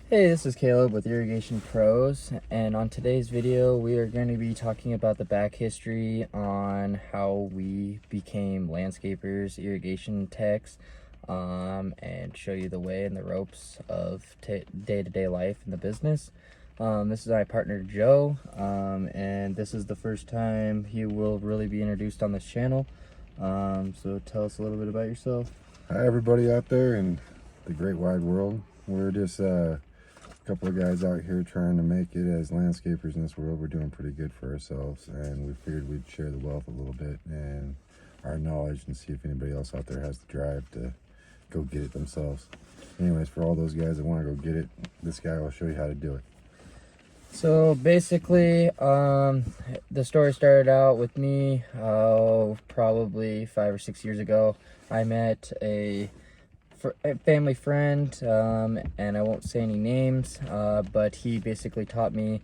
Hey, this is Caleb with Irrigation Pros, and on today's video we are going to be talking about the back history on how we became landscapers, irrigation techs, and show you the way and the ropes of day-to-day life in the business. This is my partner Joe, and this is the first time he will really be introduced on this channel. So tell us a little bit about yourself. Hi everybody out there in the great wide world. We're just a couple of guys out here trying to make it as landscapers in this world. We're doing pretty good for ourselves, and we figured we'd share the wealth a little bit and our knowledge and see if anybody else out there has the drive to go get it themselves. Anyways, for all those guys that want to go get it, this guy will show you how to do it. So basically, the story started out with me probably 5 or 6 years ago. I met a family friend, and I won't say any names, but he basically taught me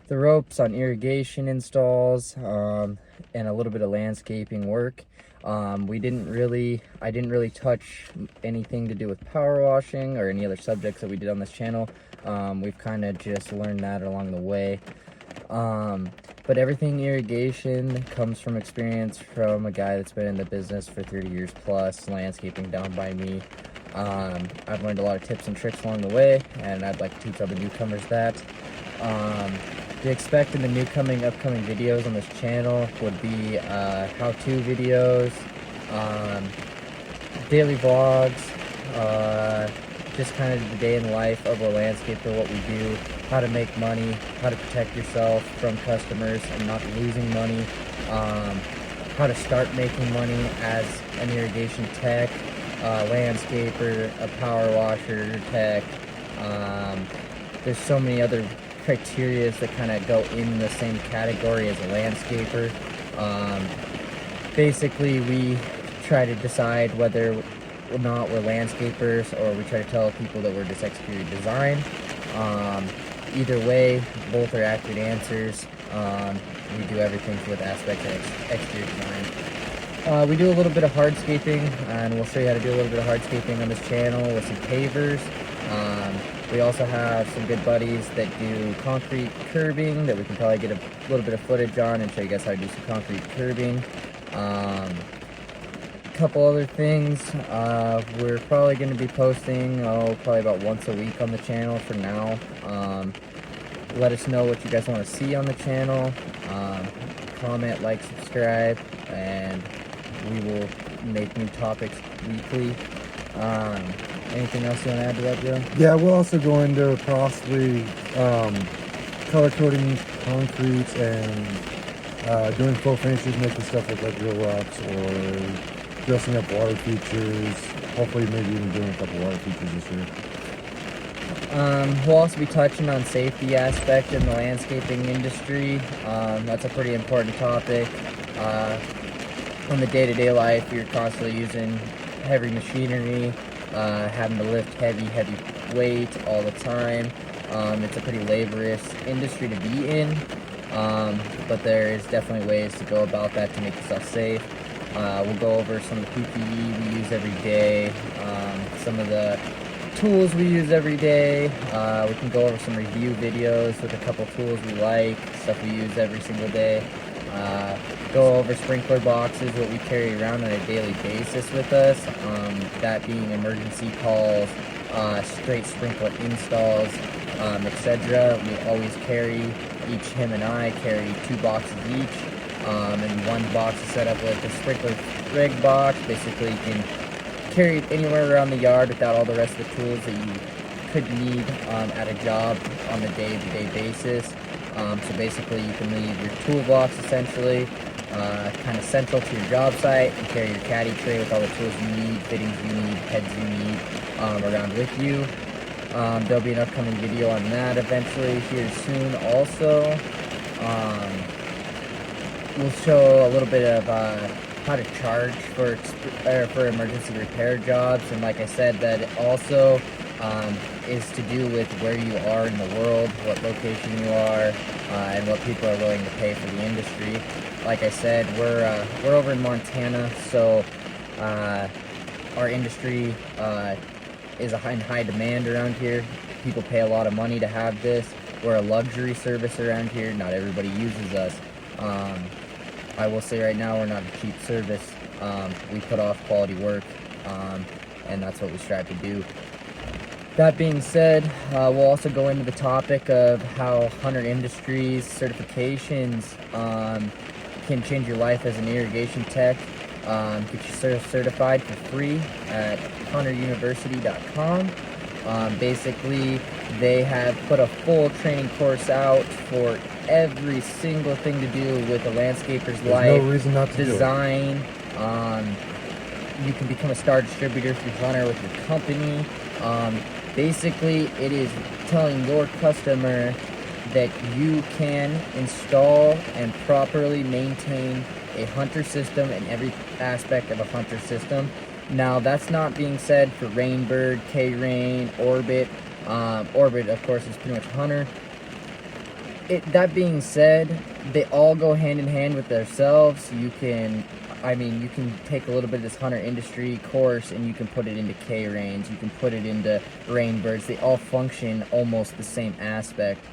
the ropes on irrigation installs, and a little bit of landscaping work. I didn't really touch anything to do with power washing or any other subjects that we did on this channel. We've kind of just learned that along the way. But everything irrigation comes from experience from a guy that's been in the business for 30 years plus, landscaping down by me. I've learned a lot of tips and tricks along the way, and I'd like to teach other newcomers that. To expect in the upcoming videos on this channel would be how-to videos, daily vlogs, just kind of the day in the life of a landscaper, what we do, how to make money, how to protect yourself from customers and not losing money, how to start making money as an irrigation tech, landscaper, a power washer tech. There's so many other criteria that kind of go in the same category as a landscaper. Basically, we try to decide whether or not we're landscapers, or we try to tell people that we're just exterior design. Either way, both are accurate answers. We do everything with aspects of exterior design. We do a little bit of hardscaping, and we'll show you how to do a little bit of hardscaping on this channel with some pavers. We also have some good buddies that do concrete curbing that we can probably get a little bit of footage on and show you guys how to do some concrete curbing. Couple other things, we're probably going to be posting probably about once a week on the channel for now. Let us know what you guys want to see on the channel. Comment, like, subscribe, and we will make new topics weekly. Anything else you want to add to that, Joe? Yeah, we'll also go into possibly color coding concrete and doing full finishes, making stuff look like real rocks, or dressing up water features. Hopefully maybe even doing a couple water features this year. We'll also be touching on safety aspect in the landscaping industry. That's a pretty important topic. On the day-to-day life, you're constantly using heavy machinery, having to lift heavy weight all the time. It's a pretty laborious industry to be in, but there is definitely ways to go about that to make yourself safe. We'll go over some of the PPE we use every day, some of the tools we use every day. We can go over some review videos with a couple tools we like, stuff we use every single day. Go over sprinkler boxes, what we carry around on a daily basis with us, that being emergency calls, straight sprinkler installs, etc. We always carry, him and I carry 2 boxes each, and one box is set up with a sprinkler rig box. Basically, you can carry it anywhere around the yard without all the rest of the tools that you could need at a job on a day-to-day basis. So basically, you can leave your toolbox essentially kind of central to your job site and carry your caddy tray with all the tools you need, fittings you need, heads you need around with you. There'll be an upcoming video on that eventually here soon also. We'll show a little bit of how to charge for emergency repair jobs, and like I said, that also is to do with where you are in the world, what location you are, and what people are willing to pay for the industry. Like I said, we're over in Montana, so our industry is in high demand around here. people pay a lot of money to have this. We're a luxury service around here. Not everybody uses us. I will say right now, we're not a cheap service. We put off quality work, and that's what we strive to do. That being said, we'll also go into the topic of how Hunter Industries certifications can change your life as an irrigation tech. Get you certified for free at hunteruniversity.com. Basically, they have put a full training course out for every single thing to do with a landscaper's life. There's no reason not to design. You can become a star distributor through Hunter with your company. Basically, it is telling your customer that you can install and properly maintain a Hunter system in every aspect of a Hunter system. Now, that's not being said for Rainbird, K-Rain, Orbit. Orbit, of course, is pretty much Hunter. That being said, they all go hand in hand with themselves. You can take a little bit of this Hunter industry course and you can put it into K-Rains, you can put it into Rainbirds. They all function almost the same aspect.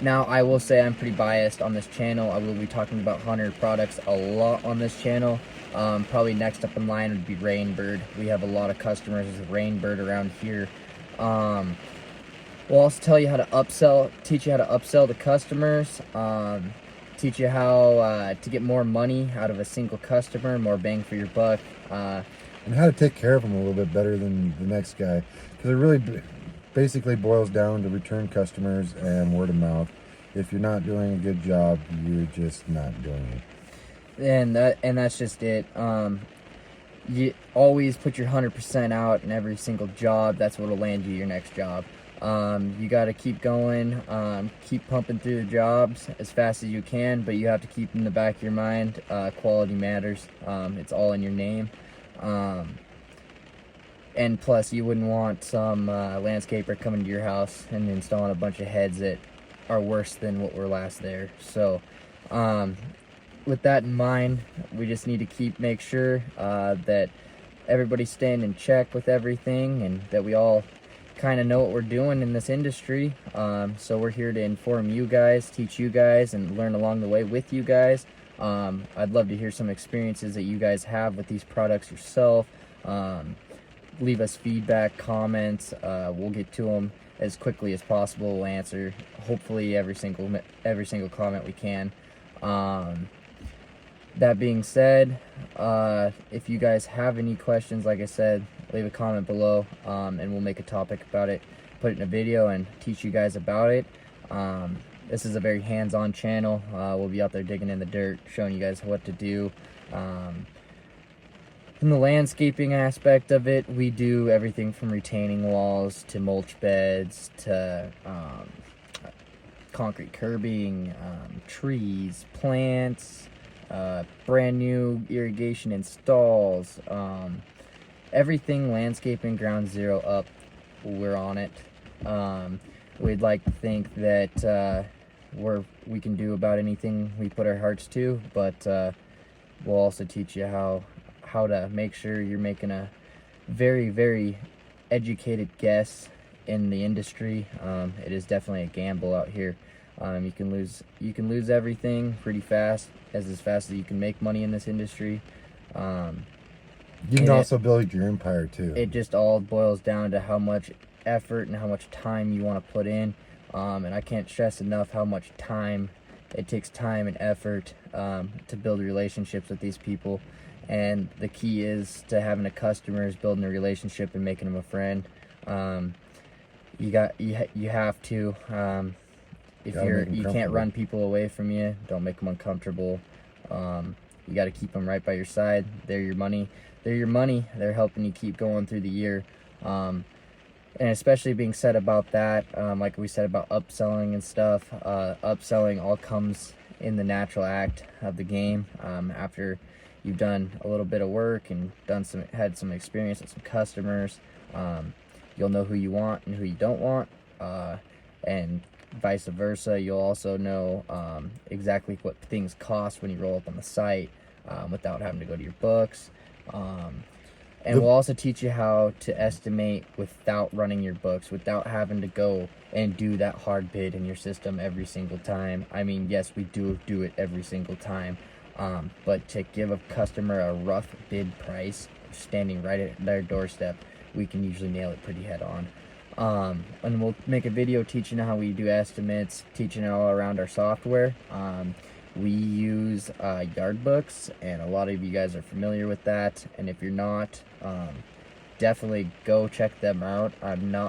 Now, I will say I'm pretty biased on this channel. I will be talking about Hunter products a lot on this channel. Probably next up in line would be Rainbird. We have a lot of customers with Rainbird around here. We'll also tell you how to teach you how to upsell the customers, teach you how to get more money out of a single customer, more bang for your buck. And how to take care of them a little bit better than the next guy. Because it really basically boils down to return customers and word of mouth. If you're not doing a good job, you're just not doing it. And that's just it. You always put your 100% out in every single job. That's what will land you your next job. You got to keep going, keep pumping through the jobs as fast as you can, but you have to keep in the back of your mind, quality matters. It's all in your name. And plus, you wouldn't want some landscaper coming to your house and installing a bunch of heads that are worse than what were last there. So, with that in mind, we just need to make sure that everybody's staying in check with everything and that we all kind of know what we're doing in this industry. So we're here to inform you guys, teach you guys, and learn along the way with you guys. I'd love to hear some experiences that you guys have with these products yourself. Leave us feedback, comments. We'll get to them as quickly as possible. We'll answer hopefully every single comment we can. That being said, if you guys have any questions, like I said, leave a comment below, and we'll make a topic about it, put it in a video, and teach you guys about it. This is a very hands-on channel. We'll be out there digging in the dirt, showing you guys what to do. In the landscaping aspect of it, we do everything from retaining walls to mulch beds to concrete curbing, trees, plants, brand new irrigation installs, everything landscaping ground zero up, we're on it. We'd like to think that we can do about anything we put our hearts to, but we'll also teach you how to make sure you're making a very, very educated guess in the industry. It is definitely a gamble out here. You can lose everything pretty fast, as fast as you can make money in this industry. You can also build your empire too. It just all boils down to how much effort and how much time you want to put in. And I can't stress enough how much time it takes, time and effort to build relationships with these people. And the key is to having a customer is building a relationship and making them a friend. You have to. If you can't run people away from you, don't make them uncomfortable. You got to keep them right by your side. They're your money. They're helping you keep going through the year. And especially being said about that, like we said about upselling and stuff, upselling all comes in the natural act of the game. After you've done a little bit of work and had some experience with some customers, you'll know who you want and who you don't want, and vice versa. You'll also know exactly what things cost when you roll up on the site, without having to go to your books. And we'll also teach you how to estimate without running your books, without having to go and do that hard bid in your system every single time. I mean, yes, we do it every single time, but to give a customer a rough bid price standing right at their doorstep, we can usually nail it pretty head on. And we'll make a video teaching how we do estimates, teaching it all around our software. We use yard books, and a lot of you guys are familiar with that, and if you're not, definitely go check them out.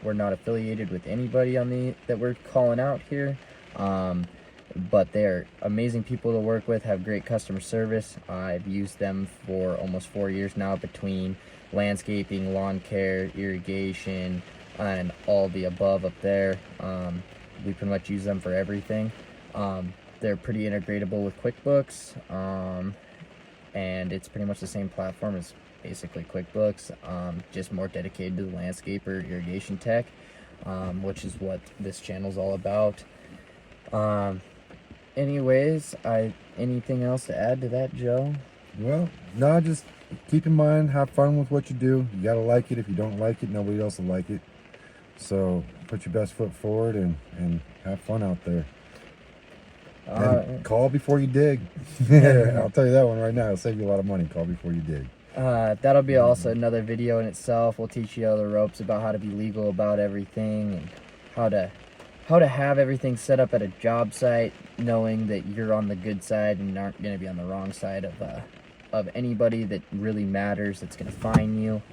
We're not affiliated with anybody on that we're calling out here, but they're amazing people to work with, have great customer service. I've used them for almost 4 years now, between landscaping, lawn care, irrigation, and all the above up there. We pretty much use them for everything. They're pretty integratable with QuickBooks, and it's pretty much the same platform as basically QuickBooks, just more dedicated to the landscaper, irrigation tech, which is what this channel's all about. Anyways, anything else to add to that, Joe? Well, no, just keep in mind, have fun with what you do. You gotta like it. If you don't like it, nobody else will like it. So put your best foot forward and have fun out there. And call before you dig. I'll tell you that one right now. It'll save you a lot of money. Call before you dig. That'll be also another video in itself. We'll teach you all the ropes about how to be legal about everything, and how to have everything set up at a job site, knowing that you're on the good side and aren't going to be on the wrong side of anybody that really matters that's going to fine you.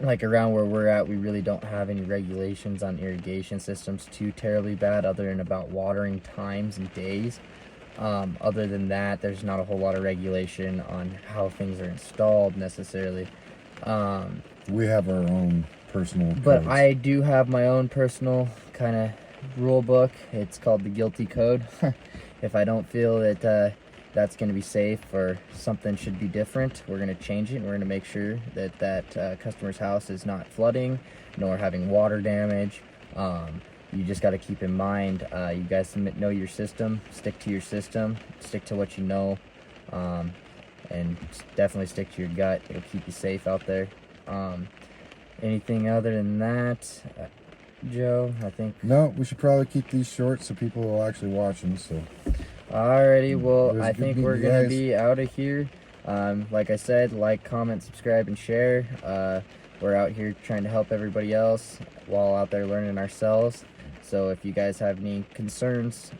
Like around where we're at, we really don't have any regulations on irrigation systems too terribly bad, other than about watering times and days. Other than that, there's not a whole lot of regulation on how things are installed necessarily. We have our own personal but codes. I do have my own personal kind of rule book. It's called the Guilty Code. If I don't feel that that's going to be safe, or something should be different, we're going to change it, and we're going to make sure that customer's house is not flooding nor having water damage. You just got to keep in mind, you guys know your system, stick to your system, stick to what you know, and definitely stick to your gut. It'll keep you safe out there. Anything other than that, Joe? I think no, we should probably keep these short so people will actually watch them. So alrighty, well, I good think meeting we're you gonna guys. be out of here. Like I said, like, comment, subscribe, and share. We're out here trying to help everybody else while out there learning ourselves. So if you guys have any concerns,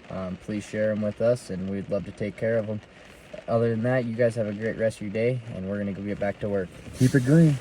please share them with us, and we'd love to take care of them. Other than that, you guys have a great rest of your day, and we're gonna go get back to work. Keep it green.